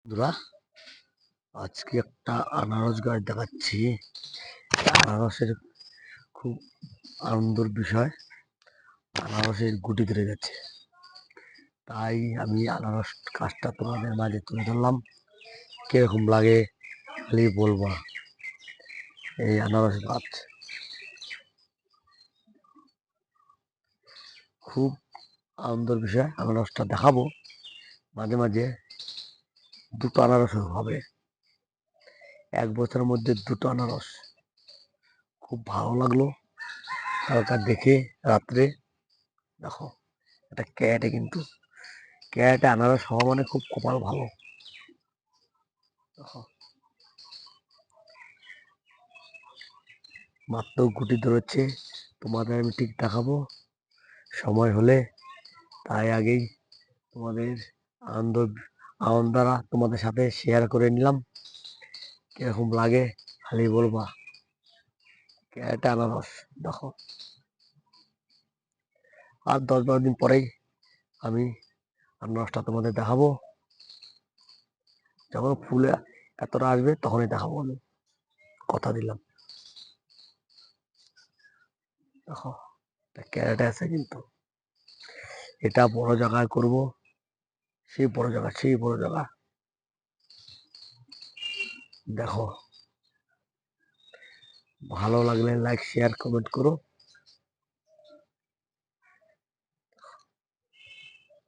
বন্ধুরা, আজকে একটা আনারস গাছ দেখাচ্ছি। আনারসের খুব আনন্দের বিষয়, আনারসের গুটি ধরে গেছে, তাই আমি আনারস গাছটা তোমাদের মাঝে তুলে ধরলাম। কিরকম লাগে খালি বলবা। এই আনারস গাছ খুব আনন্দের বিষয়, আনারসটা দেখাবো। মাঝে মাঝে দুটো আনারস হবে, এক বছরের মধ্যে দুটো আনারস। খুব ভালো লাগলো কালকা দেখে রাত্রে। দেখো, এটা ক্যাটে, কিন্তু ক্যাটে আনারস হওয়া মানে খুব কপাল ভালো। দেখো, মাত্র গুটি ধরেছে, তোমাদের আমি ঠিক দেখাবো সময় হলে। তাই আগেই তোমাদের আনন্দ আনন্দরা তোমাদের সাথে শেয়ার করে নিলাম। কিরকম লাগে খালি বলবা। ক্যাট আনারস দেখো, আর 10-12 দিন পরেই আমি আনারসটা তোমাদের দেখাবো। যখন ফুলে এতটা আসবে তখনই দেখাবো, আমি কথা দিলাম। দেখো, ক্যারেট আছে, কিন্তু এটা বড় জায়গায় করব। সেই বড় জায়গা দেখো। ভালো লাগলে লাইক শেয়ার কমেন্ট করো।